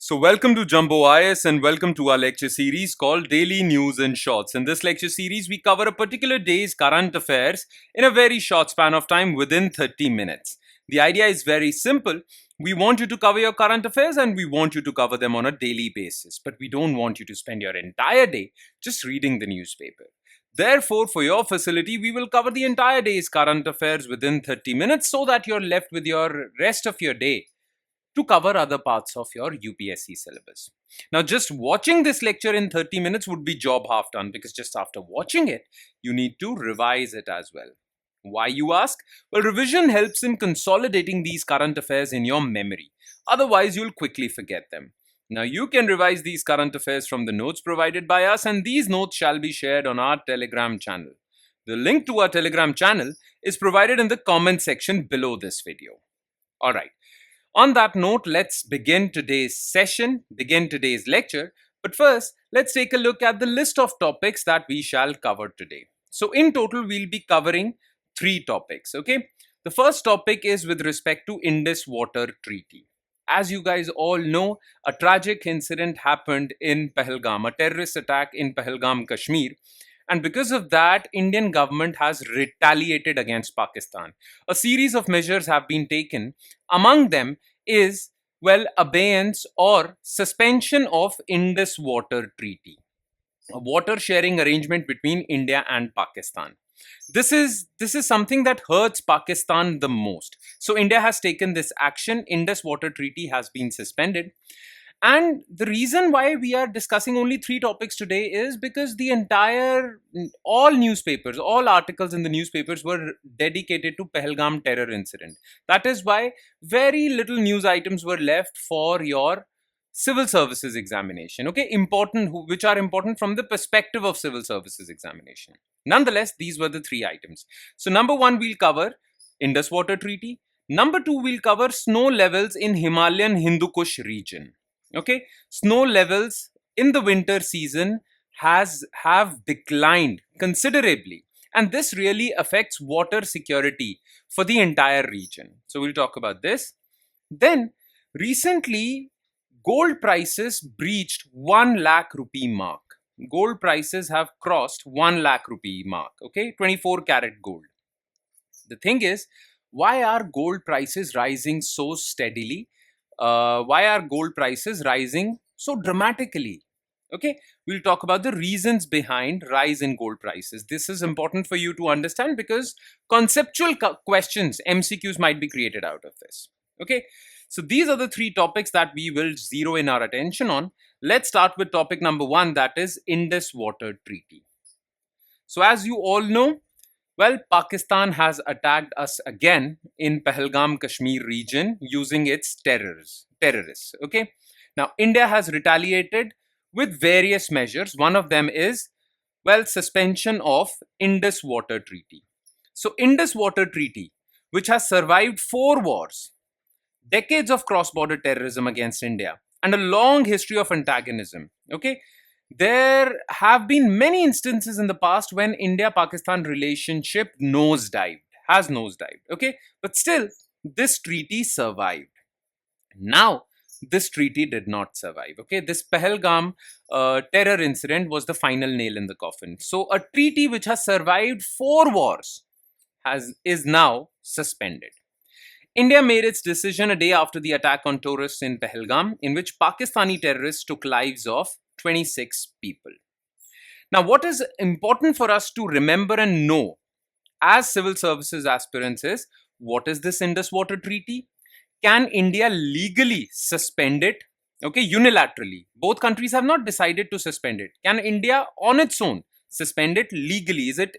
So, welcome to Jumbo IS and welcome to our lecture series called Daily News in Shorts. In this lecture series, we cover a particular day's current affairs in a very short span of time within 30 minutes. The idea is very simple. We want you to cover your current affairs and we want you to cover them on a daily basis, but we don't want you to spend your entire day just reading the newspaper. Therefore, for your facility, we will cover the entire day's current affairs within 30 minutes so that you're left with your rest of your day to cover other parts of your UPSC syllabus. Now, just watching this lecture in 30 minutes would be job half done because just after watching it, you need to revise it as well. Why, you ask? Well, revision helps in consolidating these current affairs in your memory. Otherwise, you'll quickly forget them. Now, you can revise these current affairs from the notes provided by us, and these notes shall be shared on our Telegram channel. The link to our Telegram channel is provided in the comment section below this video. Alright. On that note, let's begin today's session, begin today's lecture. But first, let's take a look at the list of topics that we shall cover today. So in total, we'll be covering 3 topics, okay? The first topic is with respect to Indus Water Treaty. As you guys all know, a tragic incident happened in Pahalgam, a terrorist attack in Pahalgam, Kashmir. And because of that, Indian government has retaliated against Pakistan. A series of measures have been taken. Among them is, well, abeyance or suspension of Indus Water Treaty, a water sharing arrangement between India and Pakistan. This is something that hurts Pakistan the most. So India has taken this action. Indus Water Treaty has been suspended. And the reason why we are discussing only 3 topics today is because all newspapers, all articles in the newspapers were dedicated to Pahalgam terror incident. That is why very little news items were left for your civil services examination, okay, which are important from the perspective of civil services examination. Nonetheless, these were the 3 items. So number 1, we'll cover Indus Water Treaty. Number 2, we'll cover snow levels in Himalayan Hindu Kush region. Okay, snow levels in the winter season have declined considerably, and this really affects water security for the entire region. So we'll talk about this. Then recently, gold prices breached 1 lakh rupee mark. Gold prices have crossed 1 lakh rupee mark. Okay, 24 karat gold. The thing is, why are gold prices rising so steadily? Why are gold prices rising so dramatically? Okay, we'll talk about the reasons behind rise in gold prices. This is important for you to understand because conceptual questions, MCQs, might be created out of this. Okay, so these are the 3 topics that we will zero in our attention on. Let's start with topic number 1, that is Indus Water Treaty. So as you all know, well, Pakistan has attacked us again in Pahalgam, Kashmir region using its terrorists. Okay. Now, India has retaliated with various measures. One of them is, well, suspension of Indus Water Treaty. So, Indus Water Treaty, which has survived 4 wars, decades of cross-border terrorism against India, and a long history of antagonism. Okay. There have been many instances in the past when India-Pakistan relationship has nosedived, okay? But still, this treaty survived. Now, this treaty did not survive, okay? This Pahalgam terror incident was the final nail in the coffin. So, a treaty which has survived 4 wars is now suspended. India made its decision a day after the attack on tourists in Pahalgam, in which Pakistani terrorists took lives of 26 people. Now, what is important for us to remember and know as civil services aspirants is, what is this Indus Water Treaty? Can India legally suspend it? Okay, unilaterally. Both countries have not decided to suspend it. Can India on its own suspend it legally? Is it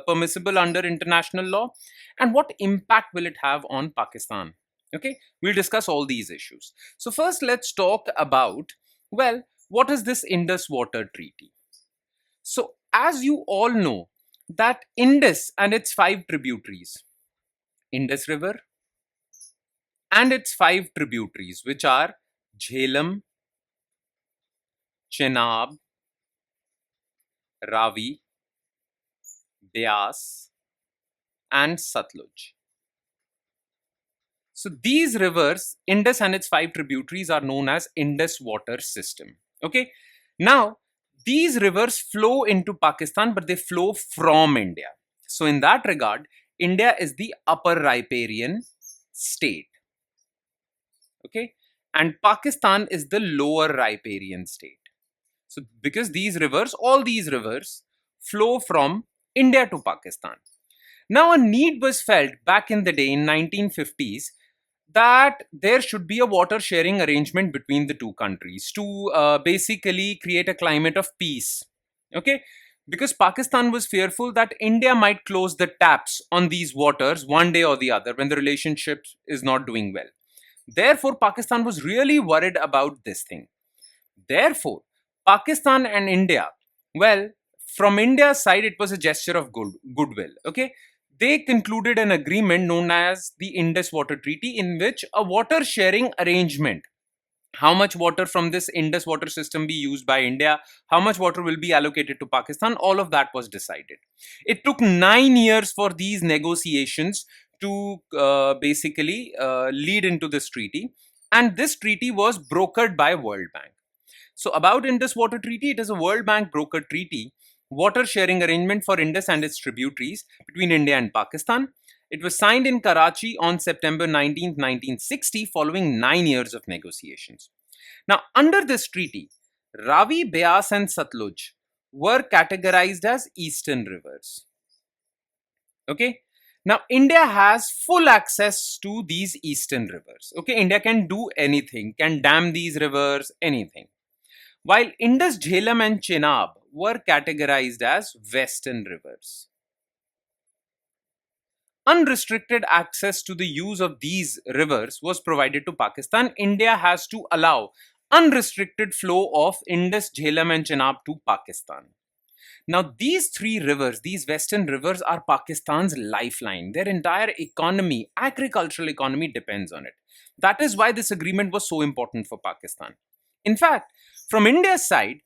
permissible under international law? And what impact will it have on Pakistan? Okay, we'll discuss all these issues. So first, let's talk about, well, what is this Indus Water Treaty? So as you all know, that Indus and its 5 tributaries, Indus River and its 5 tributaries, which are Jhelum, Chenab, Ravi, Beas, and Satluj. So these rivers, Indus and its 5 tributaries, are known as Indus water system. Okay. Now, these rivers flow into Pakistan, but they flow from India. So in that regard, India is the upper riparian state. Okay. And Pakistan is the lower riparian state. So because these rivers, all these rivers flow from India to Pakistan. Now a need was felt back in the day in 1950s that there should be a water sharing arrangement between the two countries to basically create a climate of peace. Okay, because Pakistan was fearful that India might close the taps on these waters one day or the other when the relationship is not doing well. Therefore, Pakistan was really worried about this thing. Therefore, Pakistan and India, well, from India's side, it was a gesture of goodwill. Okay, they concluded an agreement known as the Indus Water Treaty, in which a water sharing arrangement, how much water from this Indus water system be used by India, how much water will be allocated to Pakistan, all of that was decided. It took 9 years for these negotiations to basically lead into this treaty, and this treaty was brokered by World Bank. So about Indus Water Treaty, it is a World Bank broker treaty, water sharing arrangement for Indus and its tributaries between India and Pakistan. It was signed in Karachi on September 19, 1960, following 9 years of negotiations. Now, under this treaty, Ravi, Beas, and Satluj were categorized as eastern rivers. Okay. Now, India has full access to these eastern rivers. Okay. India can do anything, can dam these rivers, anything. While Indus, Jhelum, and Chenab were categorized as western rivers. Unrestricted access to the use of these rivers was provided to Pakistan. India has to allow unrestricted flow of Indus, Jhelum, and Chenab to Pakistan. Now, these 3 rivers, these western rivers, are Pakistan's lifeline. Their entire economy, agricultural economy, depends on it. That is why this agreement was so important for Pakistan. In fact, from India's side,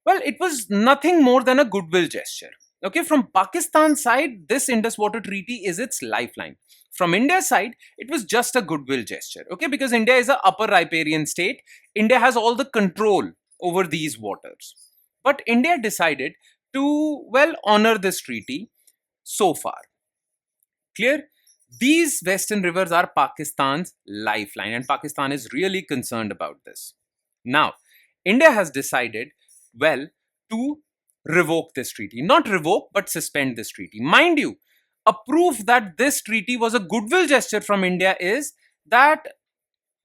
well, it was nothing more than a goodwill gesture. Okay, from Pakistan's side, this Indus Water Treaty is its lifeline. From India's side, it was just a goodwill gesture. Okay, because India is an upper riparian state, India has all the control over these waters. But India decided to, well, honor this treaty so far. Clear? These western rivers are Pakistan's lifeline, and Pakistan is really concerned about this. Now, India has decided, well, to revoke this treaty. Not revoke, but suspend this treaty. Mind you, a proof that this treaty was a goodwill gesture from India is that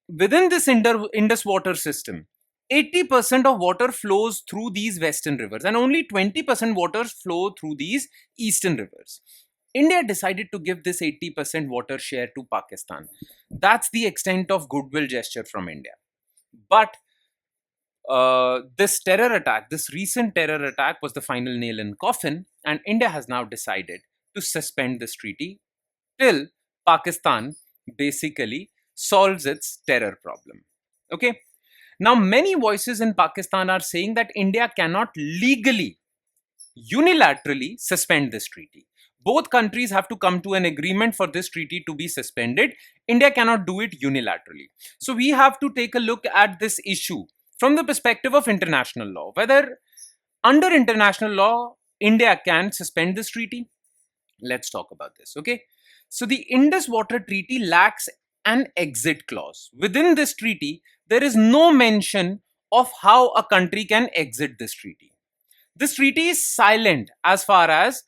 within this Indus water system, 80% of water flows through these western rivers and only 20% water flow through these eastern rivers. India decided to give this 80% water share to Pakistan. That's the extent of goodwill gesture from India. But this terror attack, this recent terror attack, was the final nail in coffin, and India has now decided to suspend this treaty till Pakistan basically solves its terror problem. Okay. Now, many voices in Pakistan are saying that India cannot legally, unilaterally suspend this treaty. Both countries have to come to an agreement for this treaty to be suspended. India cannot do it unilaterally. So we have to take a look at this issue from the perspective of international law. Whether under international law, India can suspend this treaty. Let's talk about this, okay? So the Indus Water Treaty lacks an exit clause. Within this treaty, there is no mention of how a country can exit this treaty. This treaty is silent as far as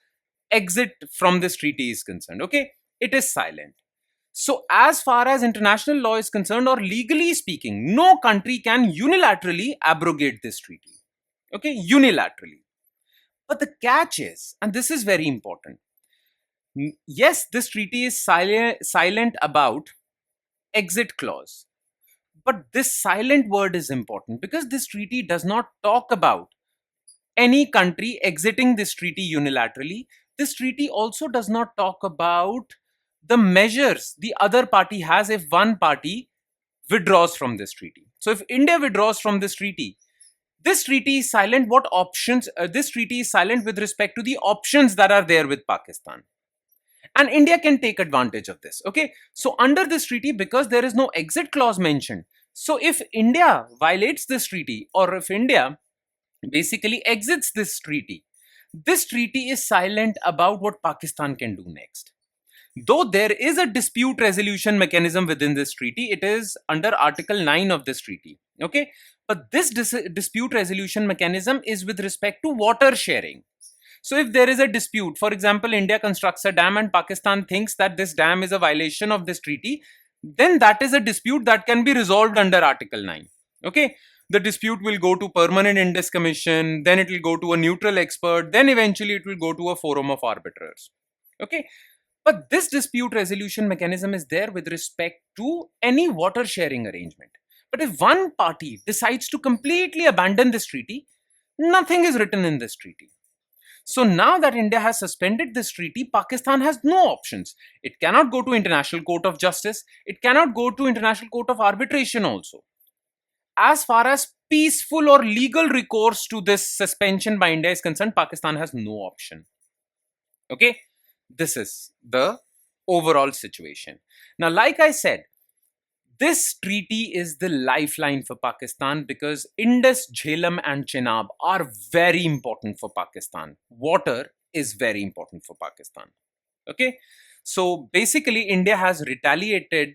exit from this treaty is concerned, okay? It is silent. So as far as international law is concerned, or legally speaking, no country can unilaterally abrogate this treaty, okay? Unilaterally. But the catch is, and this is very important, yes, this treaty is silent about exit clause. But this silent word is important because this treaty does not talk about any country exiting this treaty unilaterally. This treaty also does not talk about the measures the other party has if one party withdraws from this treaty. So if India withdraws from this treaty is silent. What options? This treaty is silent with respect to the options that are there with Pakistan. And India can take advantage of this. Okay, so under this treaty, because there is no exit clause mentioned, so if India violates this treaty, or if India basically exits this treaty is silent about what Pakistan can do next. Though there is a dispute resolution mechanism within this treaty, it is under Article 9 of this treaty. Okay, but this dispute resolution mechanism is with respect to water sharing. So if there is a dispute, for example, India constructs a dam and Pakistan thinks that this dam is a violation of this treaty, then that is a dispute that can be resolved under Article 9. Okay. The dispute will go to permanent Indus commission, then it will go to a neutral expert, then eventually it will go to a forum of arbiters. Okay. But this dispute resolution mechanism is there with respect to any water sharing arrangement. But if one party decides to completely abandon this treaty, nothing is written in this treaty. So now that India has suspended this treaty, Pakistan has no options. It cannot go to International Court of Justice. It cannot go to International Court of Arbitration also. As far as peaceful or legal recourse to this suspension by India is concerned, Pakistan has no option. Okay, this is the overall situation. Now, like I said, this treaty is the lifeline for Pakistan because Indus, Jhelum, and Chenab are very important for Pakistan. Water is very important for Pakistan. Okay, so basically, India has retaliated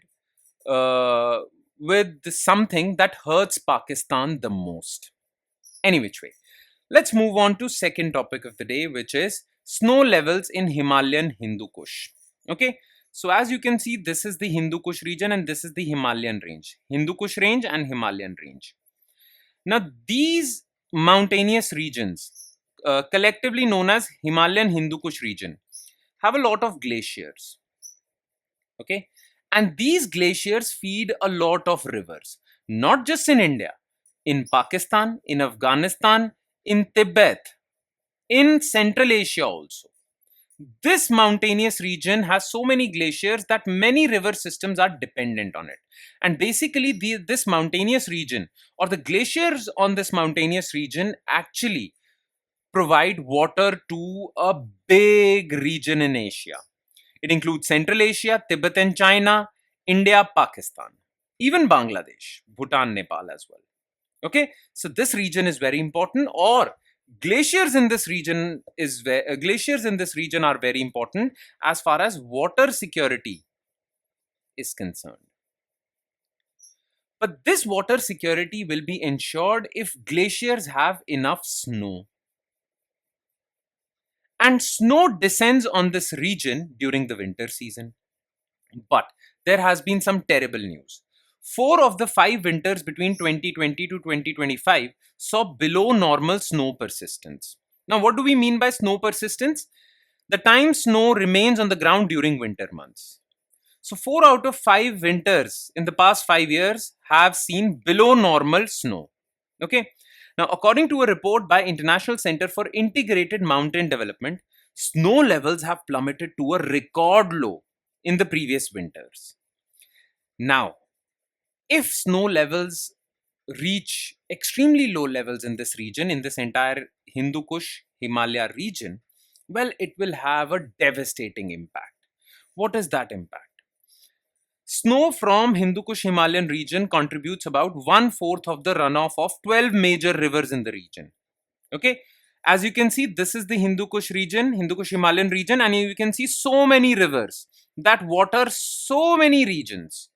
uh, with something that hurts Pakistan the most. Any which way, let's move on to second topic of the day, which is snow levels in Himalayan Hindu Kush. Okay, so as you can see, this is the Hindu Kush region and this is the Himalayan range. Hindu Kush range and Himalayan range. Now, these mountainous regions, collectively known as Himalayan Hindu Kush region, have a lot of glaciers. Okay, and these glaciers feed a lot of rivers, not just in India, in Pakistan, in Afghanistan, in Tibet, in Central Asia also. This mountainous region has so many glaciers that many river systems are dependent on it. And basically, this mountainous region or the glaciers on this mountainous region actually provide water to a big region in Asia. It includes Central Asia, Tibet and China, India, Pakistan, even Bangladesh, Bhutan, Nepal as well. Okay, so this region is very important, or glaciers in this region are very important as far as water security is concerned. But this water security will be ensured if glaciers have enough snow. And snow descends on this region during the winter season. But there has been some terrible news. 4 of the 5 winters between 2020 to 2025 saw below normal snow persistence. Now, what do we mean by snow persistence? The time snow remains on the ground during winter months. So, 4 out of 5 winters in the past 5 years have seen below normal snow. Okay. Now, according to a report by International Center for Integrated Mountain Development, snow levels have plummeted to a record low in the previous winters. Now, if snow levels reach extremely low levels in this region, in this entire Hindu Kush Himalaya region, well, it will have a devastating impact. What is that impact? Snow from Hindu Kush Himalayan region contributes about 1/4 of the runoff of 12 major rivers in the region. Okay, as you can see, this is the Hindu Kush region, Hindu Kush Himalayan region, and you can see so many rivers that water so many regions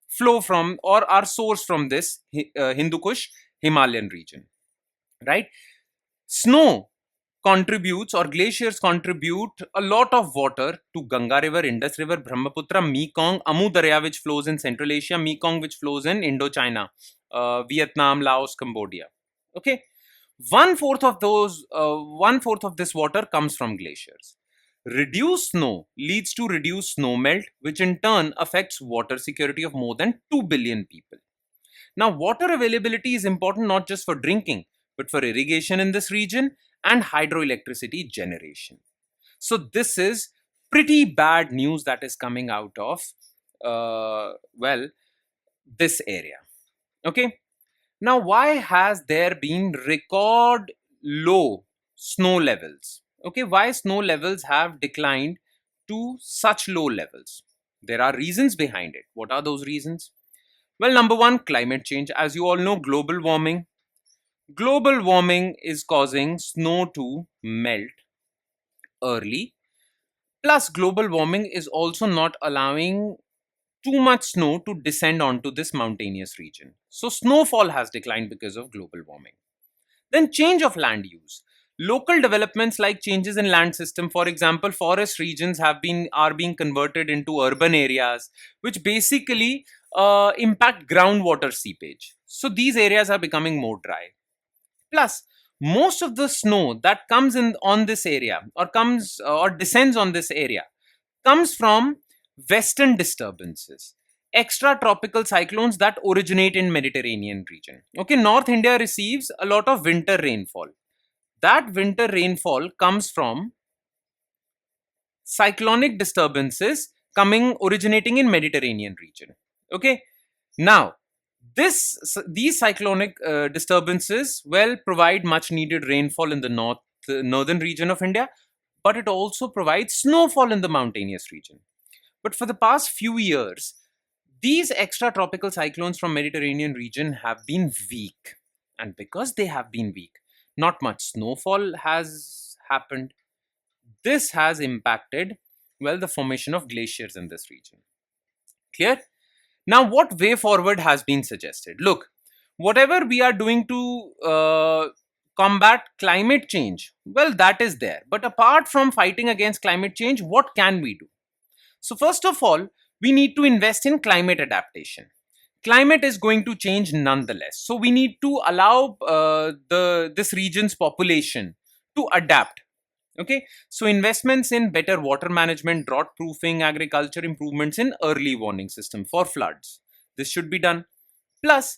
flow from or are sourced from this Hindu Kush Himalayan region, right? Snow contributes or glaciers contribute a lot of water to Ganga River, Indus River, Brahmaputra, Mekong, Amu Darya, which flows in Central Asia, Mekong, which flows in Indochina, Vietnam, Laos, Cambodia. Okay, 1/4 of this water comes from glaciers. Reduced snow leads to reduced snow melt, which in turn affects water security of more than 2 billion people. Now, water availability is important not just for drinking, but for irrigation in this region and hydroelectricity generation. So, this is pretty bad news that is coming out of, this area. Okay. Now, why has there been record low snow levels? Okay, why snow levels have declined to such low levels? There are reasons behind it. What are those reasons? Well, number one, climate change. As you all know, global warming. Global warming is causing snow to melt early. Plus, global warming is also not allowing too much snow to descend onto this mountainous region. So, snowfall has declined because of global warming. Then, change of land use. Local developments like changes in land system, for example, forest regions are being converted into urban areas, which basically impact groundwater seepage. So these areas are becoming more dry. Plus, most of the snow that comes in on this area or comes or descends on this area comes from western disturbances, extra tropical cyclones that originate in Mediterranean region. Okay, North India receives a lot of winter rainfall. That winter rainfall comes from cyclonic disturbances coming originating in Mediterranean region. Okay, now these cyclonic disturbances well provide much needed rainfall in the northern region of India, but it also provides snowfall in the mountainous region. But for the past few years, these extra tropical cyclones from Mediterranean region have been weak, and because they have been weak, not much snowfall has happened. This has impacted well the formation of glaciers in this region. Clear? Now, what way forward has been suggested? Look, whatever we are doing to combat climate change, well, that is there. But apart from fighting against climate change, what can we do? So, first of all, we need to invest in climate adaptation. Climate is going to change nonetheless. So, we need to allow this region's population to adapt. Okay, so investments in better water management, drought proofing, agriculture, improvements in early warning system for floods. This should be done. Plus,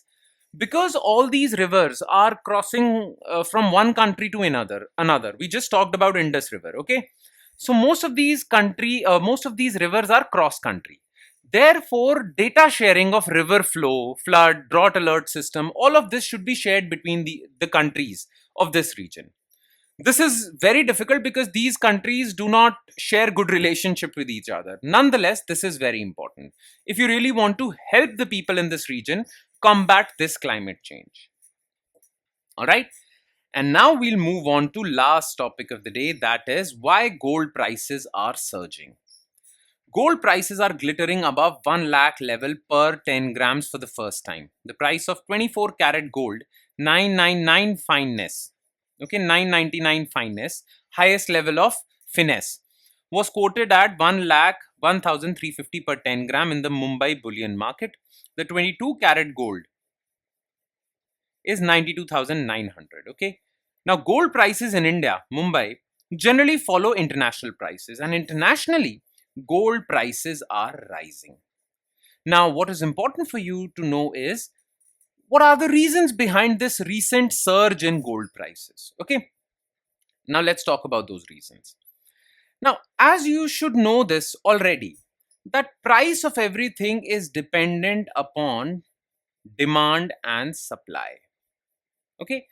because all these rivers are crossing from one country to another. We just talked about Indus River. Okay, so most of these rivers are cross country. Therefore, data sharing of river flow, flood, drought alert system, all of this should be shared between the countries of this region. This is very difficult because these countries do not share good relationship with each other. Nonetheless, this is very important if you really want to help the people in this region combat this climate change. All right, and now we'll move on to last topic of the day, that is why gold prices are surging. Gold prices are glittering above 1 lakh level per 10 grams for the first time. The price of 24 karat gold, 999 fineness, okay, 999 fineness, highest level of finesse, was quoted at 1 lakh 1350 per 10 gram in the Mumbai bullion market. The 22 karat gold is 92,900. Okay, now gold prices in India, Mumbai, generally follow international prices, and internationally gold prices are rising. Now, what is important for you to know is what are the reasons behind this recent surge in gold prices. Okay, now let's talk about those reasons. Now, as you should know this already, that price of everything is dependent upon demand and supply. Okay,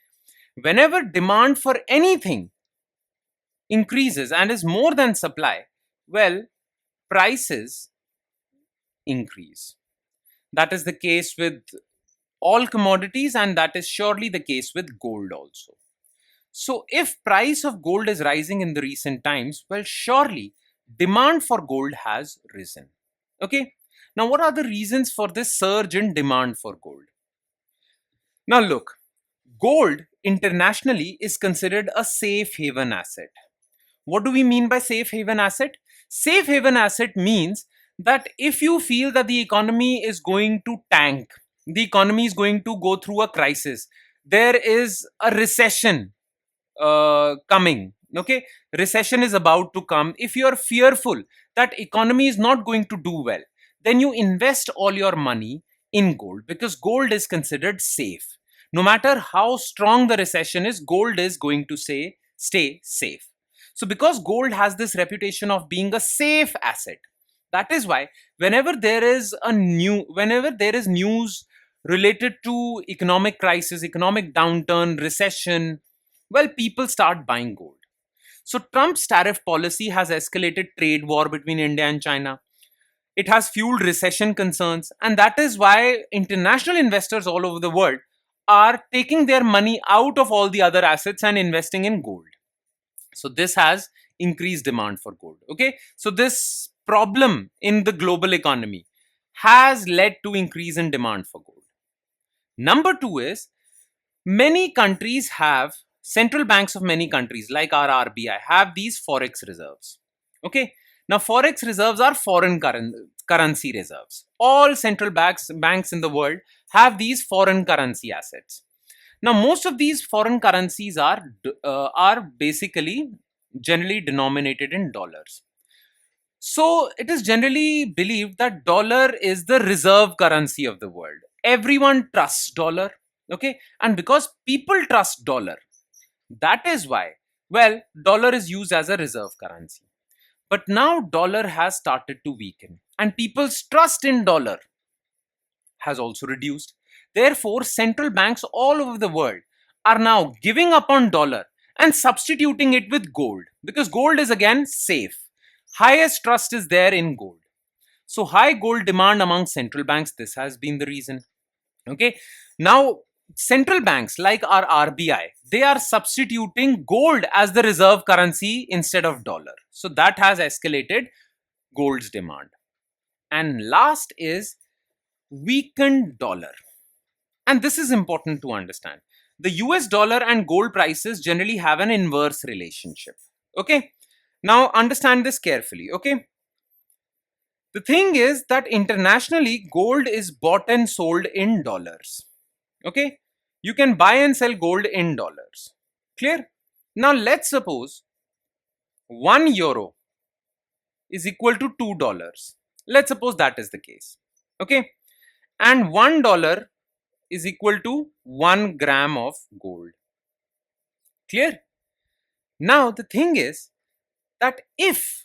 whenever demand for anything increases and is more than supply, well, prices increase. That is the case with all commodities, and that is surely the case with gold also. So if price of gold is rising in the recent times, well, surely demand for gold has risen. Okay, now what are the reasons for this surge in demand for gold? Now look, gold internationally is considered a safe haven asset. What do we mean by safe haven asset? Safe haven asset means that if you feel that the economy is going to tank, the economy is going to go through a crisis, there is a recession coming, okay, recession is about to come, if you are fearful that economy is not going to do well, then you invest all your money in gold, because gold is considered safe. No matter how strong the recession is, gold is going to stay safe. So because gold has this reputation of being a safe asset, that is why whenever there is news related to economic crisis, economic downturn, recession, well, people start buying gold. So Trump's tariff policy has escalated trade war between India and China. It has fueled recession concerns, and that is why international investors all over the world are taking their money out of all the other assets and investing in gold. So this has increased demand for gold. Okay, so this problem in the global economy has led to increase in demand for gold. Number two is, many countries have, central banks of many countries like our RBI have these forex reserves. Okay, now forex reserves are foreign currency reserves. All central banks in the world have these foreign currency assets. Now most of these foreign currencies are basically generally denominated in dollars. So it is generally believed that dollar is the reserve currency of the world. Everyone trusts dollar. Okay, and because people trust dollar, that is why, well, dollar is used as a reserve currency. But now dollar has started to weaken and people's trust in dollar has also reduced. Therefore, central banks all over the world are now giving up on dollar and substituting it with gold, because gold is again safe. Highest trust is there in gold. So high gold demand among central banks, this has been the reason. Okay, now central banks like our RBI, they are substituting gold as the reserve currency instead of dollar. So that has escalated gold's demand. And last is weakened dollar. And this is important to understand. The US dollar and gold prices generally have an inverse relationship. Okay, now understand this carefully. Okay, the thing is that internationally gold is bought and sold in dollars. Okay, you can buy and sell gold in dollars. Clear? Now let's suppose 1 euro is equal to $2. Let's suppose that is the case. Okay, and $1 is equal to 1 gram of gold. Clear? Now the thing is that if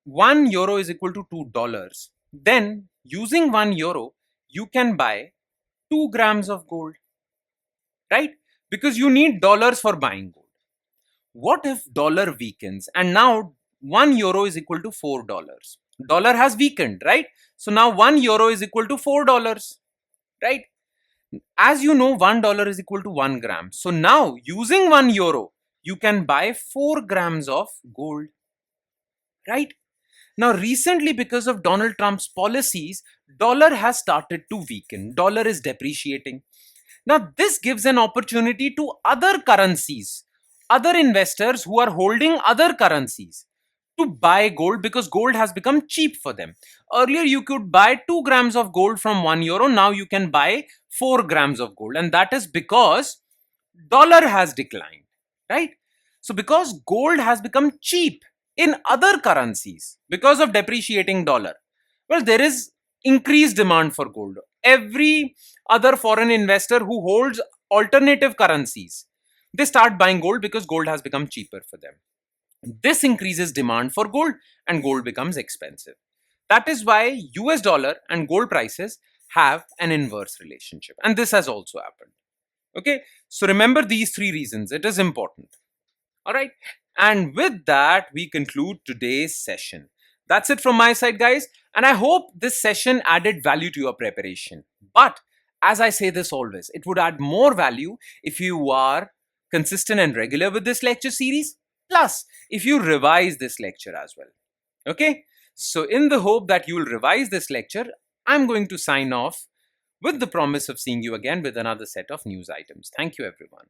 1 euro is equal to $2, then using 1 euro you can buy 2 grams of gold, right? Because you need dollars for buying gold. What if dollar weakens and now 1 euro is equal to $4? Dollar has weakened, right? So now 1 euro is equal to $4, right? As you know, $1 is equal to 1 gram. So now using 1 euro, you can buy 4 grams of gold, right? Now recently, because of Donald Trump's policies, dollar has started to weaken. Dollar is depreciating. Now this gives an opportunity to other currencies, other investors who are holding other currencies, to buy gold, because gold has become cheap for them. Earlier you could buy 2 grams of gold from 1 euro. Now you can buy 4 grams of gold, and that is because dollar has declined, right? So because gold has become cheap in other currencies because of depreciating dollar, well, there is increased demand for gold. Every other foreign investor who holds alternative currencies, they start buying gold because gold has become cheaper for them. This increases demand for gold and gold becomes expensive. That is why US dollar and gold prices have an inverse relationship, and this has also happened. Okay, so remember these three reasons, it is important. All right, and with that we conclude today's session. That's it from my side, guys, and I hope this session added value to your preparation. But as I say this always, it would add more value if you are consistent and regular with this lecture series, plus if you revise this lecture as well. Okay, so in the hope that you will revise this lecture, I'm going to sign off with the promise of seeing you again with another set of news items. Thank you, everyone.